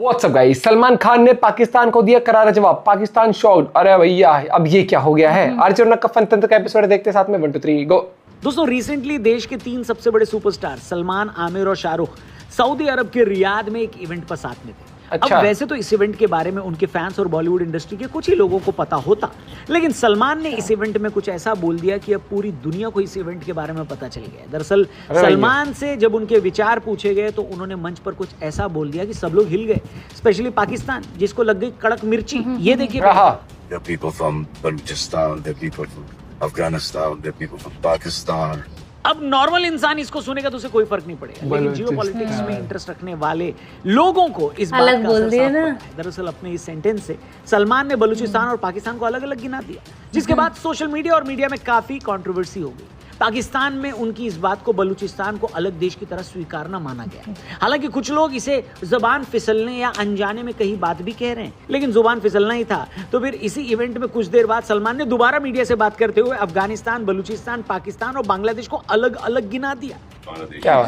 WhatsApp guys, Salman Khan ने पाकिस्तान को दिया करारा जवाब। पाकिस्तान शॉक्ड। अरे भैया अब ये क्या हो गया है। अर्जुन का फनतंत्र का एपिसोड देखते साथ में 1 2 3 गो। दोस्तों रिसेंटली देश के 3 सबसे बड़े सुपरस्टार सलमान, आमिर और शाहरुख सऊदी अरब के रियाद में एक इवेंट पर साथ में थे। अच्छा। अब वैसे तो इस इवेंट के बारे में उनके फैंस और बॉलीवुड इंडस्ट्री के कुछ ही लोगों को पता होता, लेकिन सलमान ने इस इवेंट में कुछ ऐसा बोल दिया कि अब पूरी दुनिया को इस इवेंट के बारे में पता चल गया। दरअसल सलमान से जब उनके विचार पूछे गए तो उन्होंने मंच पर कुछ ऐसा बोल दिया कि सब लोग हिल गए, स्पेशली पाकिस्तान जिसको लग गई कड़क मिर्ची। ये देखिए, There are people from Balochistan, there are people from Afghanistan, there are people from Pakistan. अब नॉर्मल इंसान इसको सुनेगा तो उसे कोई फर्क नहीं पड़ेगा, लेकिन जियोपॉलिटिक्स में इंटरेस्ट रखने वाले लोगों को इस बात का असर साफ पड़ता है। दरअसल अपने इस सेंटेंस से सलमान ने बलूचिस्तान और पाकिस्तान को अलग अलग गिना दिया, जिसके बाद सोशल मीडिया और मीडिया में काफी कंट्रोवर्सी हो गई। पाकिस्तान में उनकी इस बात को बलूचिस्तान को अलग देश की तरह स्वीकारना माना गया। हालांकि कुछ लोग इसे जुबान फिसलने या अनजाने में कहीं बात भी कह रहे हैं, लेकिन जुबान फिसलना ही था। तो फिर इसी इवेंट में कुछ देर बाद सलमान ने दोबारा मीडिया से बात करते हुए अफगानिस्तान, बलूचिस्तान, पाकिस्तान और बांग्लादेश को अलग अलग गिना दिया। क्या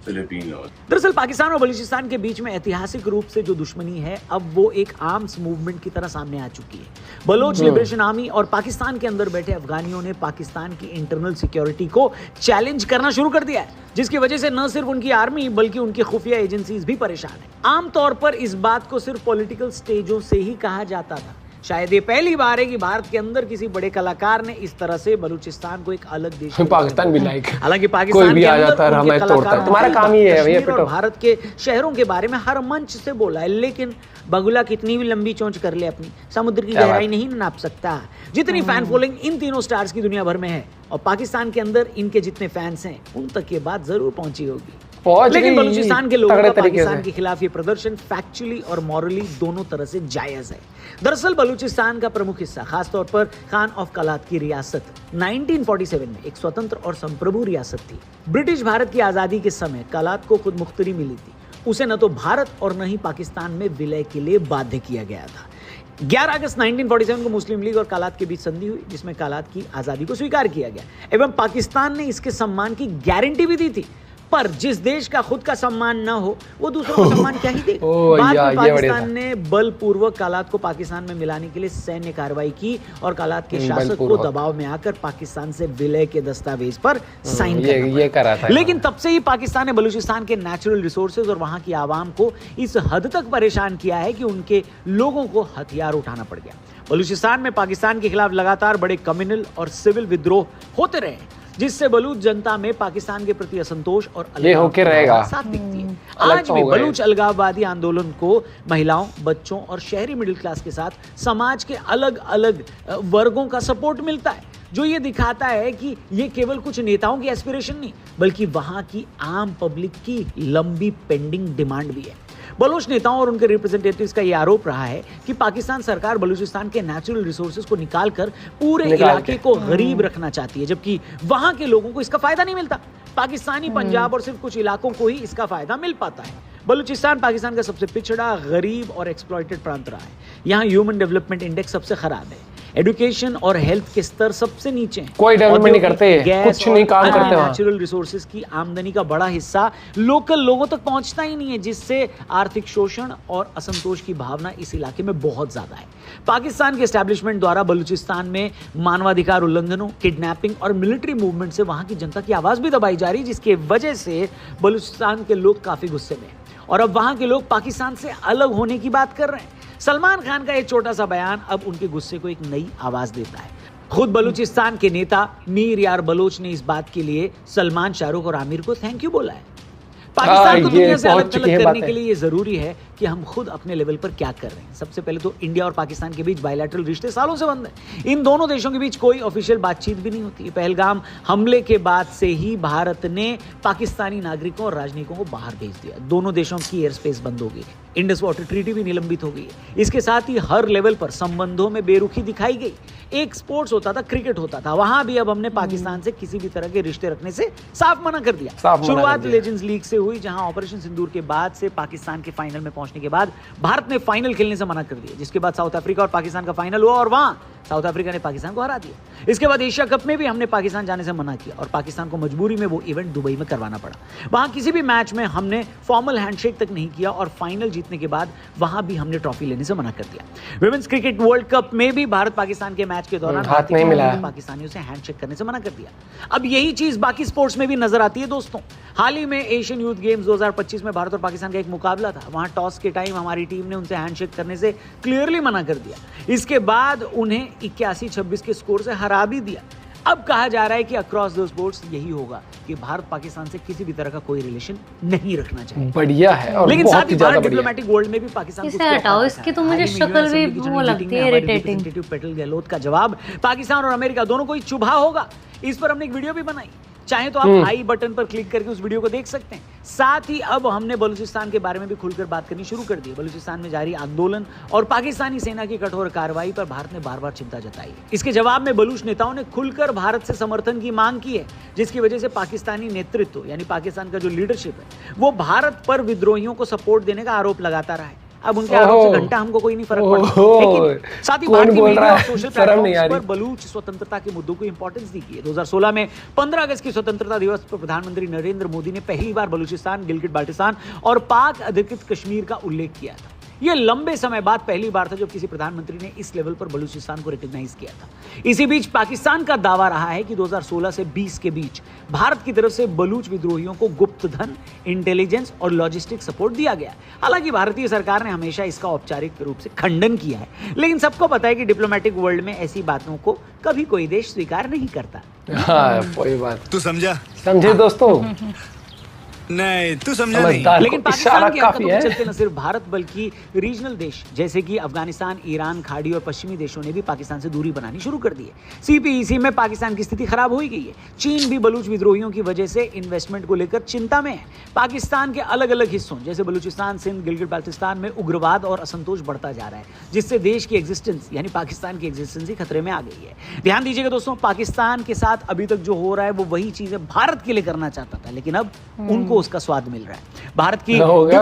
दरअसल पाकिस्तान और बलूचिस्तान के बीच में ऐतिहासिक रूप से जो दुश्मनी है, अब वो एक आर्म्स मूवमेंट की तरह सामने आ चुकी है। बलोच लिबरेशन आर्मी और पाकिस्तान के अंदर बैठे अफगानियों ने पाकिस्तान की इंटरनल सिक्योरिटी को चैलेंज करना शुरू कर दिया है, जिसकी वजह से न सिर्फ उनकी आर्मी बल्कि उनकी खुफिया एजेंसीज भी परेशान है। आमतौर पर इस बात को सिर्फ पॉलिटिकल स्टेजों से ही कहा जाता था। शायद ये पहली बार है कि भारत के अंदर किसी बड़े कलाकार ने इस तरह से बलूचिस्तान को एक अलग देश पाकिस्तान भी लाइक, हालांकि पाकिस्तान कोई भी के आ अंदर जाता है हमें तोड़ता है। तुम्हारा काम ही है भैया, और भारत के शहरों के बारे में हर मंच से बोला है, लेकिन बगुला कितनी भी लंबी चोंच कर ले अपनी, समुद्र की गहराई नहीं नाप सकता। जितनी फैन फॉलोइंग इन तीनों स्टार्स की दुनिया भर में है और पाकिस्तान के अंदर इनके जितने फैंस हैं, उन तक ये बात जरूर पहुंची होगी। लेकिन बलूचिस्तान के लोगों का पाकिस्तान के खिलाफ ये प्रदर्शन फैक्चुअली और मॉरली दोनों तरह से जायज है। दरअसल बलूचिस्तान का प्रमुख हिस्सा, खासतौर पर खान ऑफ कलात की रियासत 1947 में एक स्वतंत्र और संप्रभु रियासत थी। ब्रिटिश भारत की आजादी के समय कलात को खुद मुख्तरी मिली थी। उसे न तो भारत और न ही पाकिस्तान में विलय के लिए बाध्य किया गया था। 11 अगस्त 1947 को मुस्लिम लीग और कालात के बीच संधि हुई, जिसमें कालात की आजादी को स्वीकार किया गया एवं पाकिस्तान ने इसके सम्मान की गारंटी भी दी थी। पर जिस देश का खुद का सम्मान न हो वो दूसरों को सम्मान क्या ही देगा। बाद में पाकिस्तान ने बलपूर्वक कालात को पाकिस्तान में मिलाने के लिए सैन्य कार्रवाई की और कालात के शासक को दबाव में आकर पाकिस्तान से विलय के दस्तावेज पर साइन ये करा था। लेकिन तब से ही पाकिस्तान ने बलूचिस्तान के नेचुरल रिसोर्सेज और वहां की आवाम को इस हद तक परेशान किया है कि उनके लोगों को हथियार उठाना पड़ गया। बलूचिस्तान में पाकिस्तान के खिलाफ लगातार बड़े कम्युनल और सिविल विद्रोह होते रहे, जिससे बलूच जनता में पाकिस्तान के प्रति असंतोष और होके रहेगा साफ दिखती है। आज भी बलूच अलगाववादी आंदोलन को महिलाओं, बच्चों और शहरी मिडिल क्लास के साथ समाज के अलग अलग वर्गों का सपोर्ट मिलता है, जो ये दिखाता है कि ये केवल कुछ नेताओं की एस्पिरेशन नहीं बल्कि वहां की आम पब्लिक की लंबी पेंडिंग डिमांड भी है। बलोच नेताओं और उनके रिप्रेजेंटेटिव्स का यह आरोप रहा है कि पाकिस्तान सरकार बलूचिस्तान के नेचुरल रिसोर्सेज को निकालकर पूरे इलाके को गरीब रखना चाहती है, जबकि वहां के लोगों को इसका फायदा नहीं मिलता। पाकिस्तानी पंजाब और सिर्फ कुछ इलाकों को ही इसका फायदा मिल पाता है। बलूचिस्तान पाकिस्तान का सबसे पिछड़ा, गरीब और एक्सप्लॉइटेड प्रांत रहा है। यहाँ ह्यूमन डेवलपमेंट इंडेक्स सबसे खराब है, एजुकेशन और हेल्थ के स्तर सबसे नीचे हैं, कोई डेवलपमेंट नहीं करते, कुछ नहीं काम करते। नेचुरल रिसोर्सेज की आमदनी का बड़ा हिस्सा लोकल लोगों तक पहुंचता ही नहीं है, जिससे आर्थिक शोषण और असंतोष की भावना इस इलाके में बहुत ज्यादा है। पाकिस्तान के एस्टैब्लिशमेंट द्वारा बलूचिस्तान में मानवाधिकार उल्लंघनों, किडनैपिंग और मिलिट्री मूवमेंट से वहां की जनता की आवाज भी दबाई जा रही है, जिसकी वजह से बलूचिस्तान के लोग काफी गुस्से में हैं और अब वहां के लोग पाकिस्तान से अलग होने की बात कर रहे हैं। सलमान खान का एक छोटा सा बयान अब उनके गुस्से को एक नई आवाज देता है। खुद बलूचिस्तान के नेता मीर यार बलोच ने इस बात के लिए सलमान, शाहरुख और आमिर को थैंक यू बोला है। पाकिस्तान को दुनिया से अलग करने के लिए ये जरूरी है कि हम खुद अपने लेवल पर क्या कर रहे हैं। सबसे पहले तो इंडिया और पाकिस्तान के बीच बायलैटरल रिश्ते सालों से बंद हैं। इन दोनों देशों के बीच कोई ऑफिशियल बातचीत भी नहीं होती है। पहलगाम हमले के बाद से ही भारत ने पाकिस्तानी नागरिकों और राजनयिकों को बाहर भेज दिया। दोनों देशों की एयर स्पेस बंद हो गई, इंडस वाटर ट्रीटी भी निलंबित हो गई है। इसके साथ ही हर लेवल पर संबंधों में बेरुखी दिखाई गई। एक स्पोर्ट्स होता था, क्रिकेट होता था, वहां भी अब हमने पाकिस्तान से किसी भी तरह के रिश्ते रखने से साफ मना कर दिया। शुरुआत लेजेंड्स लीग से हुई, जहां ऑपरेशन सिंदूर के बाद से पाकिस्तान के फाइनल में पहुंचने के बाद भारत ने फाइनल खेलने से मना कर दिया, जिसके बाद साउथ अफ्रीका और पाकिस्तान का फाइनल हुआ और वहां साउथ अफ्रीका ने पाकिस्तान को हरा दिया। इसके बाद एशिया कप में भी हमने पाकिस्तान जाने से मना किया और पाकिस्तान को मजबूरी में वो इवेंट दुबई में करवाना पड़ा। वहां किसी भी मैच में हमने फॉर्मल हैंडशेक तक नहीं किया और फाइनल जीतने के बाद वहां भी हमने ट्रॉफी लेने से मना कर दिया। विमेंस क्रिकेट वर्ल्ड कप में भी भारत पाकिस्तान के मैच के दौरान हाथ नहीं मिला, पाकिस्तानियों से हैंडशेक करने से मना कर दिया। अब यही चीज बाकी स्पोर्ट्स में भी नजर आती है दोस्तों। हाल ही में एशियन यूथ गेम्स 2025 में भारत और पाकिस्तान का एक मुकाबला था। वहां टॉस के टाइम हमारी टीम ने उनसे हैंडशेक करने से क्लियरली मना कर दिया। इसके बाद उन्हें 81-26 के स्कोर से हरा भी दिया। अब कहा जा रहा है कि अक्रॉस द स्पोर्ट्स यही होगा कि भारत पाकिस्तान से किसी भी तरह का कोई रिलेशन नहीं रखना चाहिए। बढ़िया है और लेकिन बहुत साथ ही ही ज्यादा भारत बढ़िया। डिप्लोमेटिक वर्ल्ड में भी पाकिस्तान को इसे हटाओ, इसकी तो मुझे शक्ल भी वो लगती है इरिटेटिंग। पटेल गहलोत का जवाब पाकिस्तान और अमेरिका दोनों को ही चुभा होगा। इस पर हमने एक वीडियो भी बनाई, चाहे तो आप आई बटन पर क्लिक करके उस वीडियो को देख सकते हैं। साथ ही अब हमने बलूचिस्तान के बारे में भी खुलकर बात करनी शुरू कर दी। बलूचिस्तान में जारी आंदोलन और पाकिस्तानी सेना की कठोर कार्रवाई पर भारत ने बार बार चिंता जताई। इसके जवाब में बलूच नेताओं ने खुलकर भारत से समर्थन की मांग की है, जिसकी वजह से पाकिस्तानी नेतृत्व यानी पाकिस्तान का जो लीडरशिप है वो भारत पर विद्रोहियों को सपोर्ट देने का आरोप लगाता रहा है। अब उनके आरोप से घंटा हमको कोई नहीं फर्क पड़ता, लेकिन साथ ही भारतीय मीडिया और सोशल प्लेटफॉर्म्स पर बलूच स्वतंत्रता के मुद्दों को इंपॉर्टेंस दी गई है। 2016 में 15 अगस्त की स्वतंत्रता दिवस पर प्रधानमंत्री नरेंद्र मोदी ने पहली बार बलूचिस्तान, गिलगिट बाल्टिस्तान और पाक अधिकृत कश्मीर का उल्लेख किया था। यह लंबे समय बाद पहली बार था जब किसी प्रधानमंत्री ने इस लेवल पर बलूचिस्तान को रिकॉग्नाइज किया था। इसी बीच पाकिस्तान का दावा रहा है कि 2016 से 20 के बीच भारत की तरफ से बलूच विद्रोहियों को गुप्त धन, इंटेलिजेंस और लॉजिस्टिक सपोर्ट दिया गया। हालांकि भारतीय सरकार ने हमेशा इसका औपचारिक रूप से खंडन किया है, लेकिन सबको पता है कि डिप्लोमेटिक वर्ल्ड में ऐसी बातों को कभी कोई देश स्वीकार नहीं करता। हाँ, कोई बात तू समझा? समझे दोस्तों? नहीं, तू समझा नहीं। लेकिन पाकिस्तान की हरकतों के चलते न सिर्फ भारत बल्कि रीजनल देश जैसे कि अफगानिस्तान, ईरान, खाड़ी और पश्चिमी देशों ने भी पाकिस्तान से दूरी बनानी शुरू कर दी है। सीपीईसी में पाकिस्तान की स्थिति खराब हो गई है। चीन भी बलूच विद्रोहियों की वजह से इन्वेस्टमेंट को लेकर चिंता में है। पाकिस्तान के अलग अलग हिस्सों जैसे बलूचिस्तान, सिंध, गिलगिट बाल्टिस्तान में उग्रवाद और असंतोष बढ़ता जा रहा है, जिससे देश की एग्जिस्टेंस यानी पाकिस्तान की एग्जिस्टेंस ही खतरे में आ गई है। ध्यान दीजिएगा दोस्तों, पाकिस्तान के साथ अभी तक जो हो रहा है वो वही चीजें भारत के लिए करना चाहता था, लेकिन अब उनको उसका स्वाद मिल रहा है। भारत की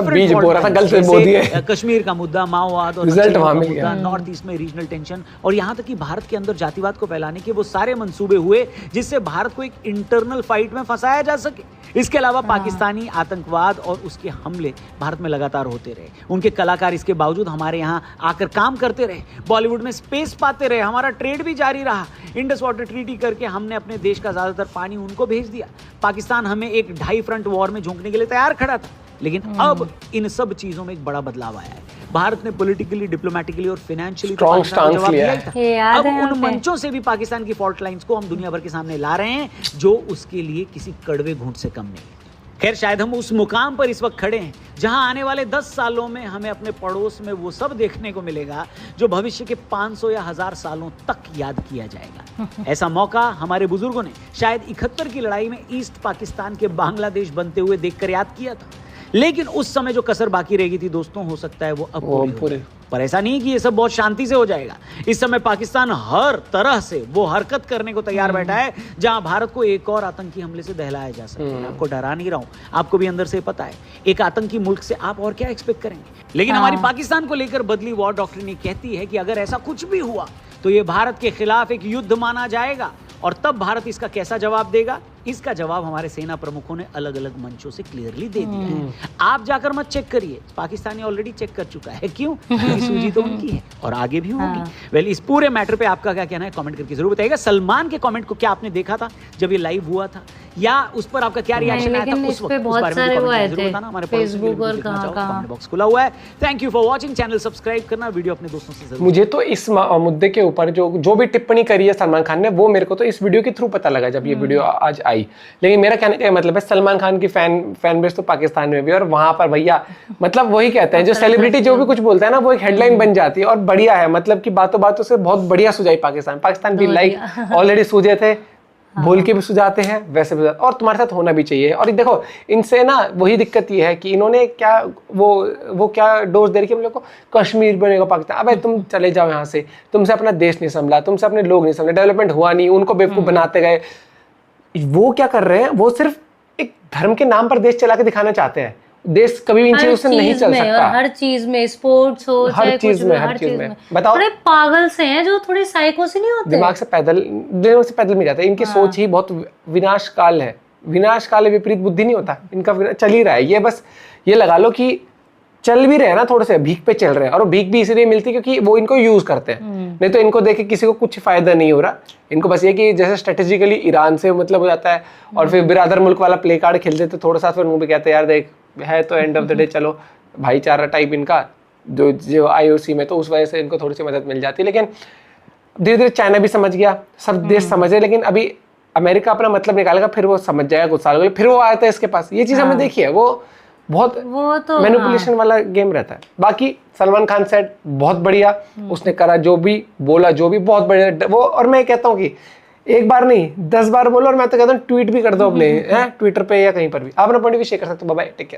बीज बो रहा था, गलत से बो दिए। कश्मीर का मुद्दा, माओवाद और रिजल्ट वहां मिल गया। नॉर्थ ईस्ट में रीजनल टेंशन और यहाँ तक कि भारत के अंदर जातिवाद को फैलाने के वो सारे मंसूबे हुए जिससे भारत को एक इंटरनल फाइट में फंसाया जा सके। इसके अलावा पाकिस्तानी आतंकवाद और उसके हमले भारत में लगातार होते रहे। उनके कलाकार इसके बावजूद हमारे यहाँ आकर काम करते रहे, बॉलीवुड में स्पेस पाते रहे, हमारा ट्रेड भी जारी रहा। इंडस वाटर ट्रीटी करके हमने अपने देश का ज्यादातर पानी उनको भेज दिया। पाकिस्तान हमें एक 2.5 फ्रंट वॉर में झोंकने के लिए तैयार खड़ा था, लेकिन अब इन सब चीजों में एक बड़ा बदलाव आया है। भारत ने पॉलिटिकली, डिप्लोमेटिकली और फाइनेंशियली जवाब दिया था। अब उन मंचों से भी पाकिस्तान की फॉल्ट लाइंस को हम दुनिया भर के सामने ला रहे हैं, जो उसके लिए किसी कड़वे घूंट से कम नहीं है। खैर, शायद हम उस मुकाम पर इस वक्त खड़े हैं जहां आने वाले 10 सालों में हमें अपने पड़ोस में वो सब देखने को मिलेगा जो भविष्य के 500 या 1000 सालों तक याद किया जाएगा। ऐसा मौका हमारे बुजुर्गों ने शायद 71 की लड़ाई में ईस्ट पाकिस्तान के बांग्लादेश बनते हुए देखकर याद किया था, लेकिन उस समय जो कसर बाकी रह गई थी दोस्तों, हो सकता है वो अब पूरी हो। पर ऐसा नहीं कि ये सब बहुत शांति से हो जाएगा। इस समय पाकिस्तान हर तरह से वो हरकत करने को तैयार बैठा है जहां भारत को एक और आतंकी हमले से दहलाया जा सके। मैं आपको डरा नहीं रहा हूं, आपको भी अंदर से पता है एक आतंकी मुल्क से आप और क्या एक्सपेक्ट करेंगे। लेकिन हमारी पाकिस्तान को लेकर बदली वॉर डॉक्ट्रिन ये कहती है कि अगर ऐसा कुछ भी हुआ तो ये भारत के खिलाफ एक युद्ध माना जाएगा, और तब भारत इसका कैसा जवाब देगा, इसका जवाब हमारे सेना प्रमुखों ने अलग अलग मंचों से क्लियरली दे दिया है। आप जाकर मत चेक करिए, पाकिस्तानी ऑलरेडी चेक कर चुका है। क्यों? सूझी तो उनकी है और आगे भी होगी। वेल, इस पूरे मैटर पे आपका क्या कहना है कमेंट करके जरूर बताइएगा। सलमान के कमेंट को क्या आपने देखा था जब ये लाइव हुआ था, या उस पर आपका क्या रिएक्शन आया था उस वक्त? उस बारे में जरूर बताना। हमारे फेसबुक और कमेंट बॉक्स खुला हुआ है। Thank you for watching. Channel subscribe करना, वीडियो अपने दोस्तों से जरूर। मुझे तो इस मुद्दे के ऊपर जो भी टिप्पणी करी है सलमान खान ने, वो मेरे को तो इस वीडियो के थ्रू पता लगा जब ये वीडियो आज आई। लेकिन मेरा कहने का मतलब है सलमान खान की फैन बेस तो पाकिस्तान में भी, और वहां पर भैया मतलब वही कहते हैं, जो सेलिब्रिटी जो भी कुछ बोलता है ना वो एक हेडलाइन बन जाती है। और बढ़िया है, मतलब कि बातों बातों से बहुत बढ़िया सुझाई पाकिस्तान भी लाइक ऑलरेडी सूझे थे, बोल के भी सुझाते हैं, वैसे भी, और तुम्हारे साथ होना भी चाहिए। और देखो इनसे ना वही दिक्कत ये है कि इन्होंने क्या वो क्या डोज दे रही है हम लोग को, कश्मीर बनेगा पाकिस्तान। अबे तुम चले जाओ यहाँ से, तुमसे अपना देश नहीं संभला, तुमसे अपने लोग नहीं संभले, डेवलपमेंट हुआ नहीं, उनको बेवकूफ बनाते गए। वो क्या कर रहे हैं, वो सिर्फ एक धर्म के नाम पर देश चला के दिखाना चाहते हैं। देश कभी भी इन चीजों से नहीं चल सकता। हर चीज में, स्पोर्ट्स हो हर चाहे चीज कुछ में, भी, हर चीज में। बताओ, थोड़े पागल से हैं जो थोड़े साइको से नहीं होते। दिमाग से पैदल में जाते हैं। इनकी सोच ही बहुत विनाशकाल है। विनाशकाल है, विपरीत बुद्धि नहीं होता इनका, चल ही रहा है ये। बस ये लगा लो कि चल भी रहे हैं ना, थोड़े से भीख पे चल रहे हैं, और भीख भी इसलिए मिलती है क्योंकि वो इनको यूज करते हैं। नहीं तो इनको देख के किसी को कुछ फायदा नहीं हो रहा। इनको बस ये कि जैसे स्ट्रेटेजिकली ईरान से मतलब हो जाता है, और फिर बिरादर मुल्क वाला प्ले कार्ड खेलते थे थोड़ा सा, फिर मुंह पे कहते हैं यार देख है तो एंड ऑफ द डे चलो भाईचारा टाइप इनका जो IOC में, तो उस वजह से इनको थोड़ी सी मदद मिल जाती है। लेकिन धीरे धीरे चाइना भी समझ गया, सब देश समझ रहे, लेकिन अभी अमेरिका अपना मतलब निकालेगा, फिर वो समझ जाएगा कुछ सालों के लिए, फिर वो आता है इसके पास। ये चीज हमने देखी है, वो बहुत मैनिपुलेशन वाला गेम रहता है। बाकी सलमान खान सेट बहुत बढ़िया, उसने करा जो भी बोला, जो भी बहुत बढ़िया वो। और मैं कहता हूँ कि एक बार नहीं 10 बार बोलो, और मैं तो कहता हूँ ट्वीट भी कर दो अपने ट्विटर पे या कहीं पर भी। आप अपना पॉइंट भी शेयर कर सकते हो। Bye bye, take care.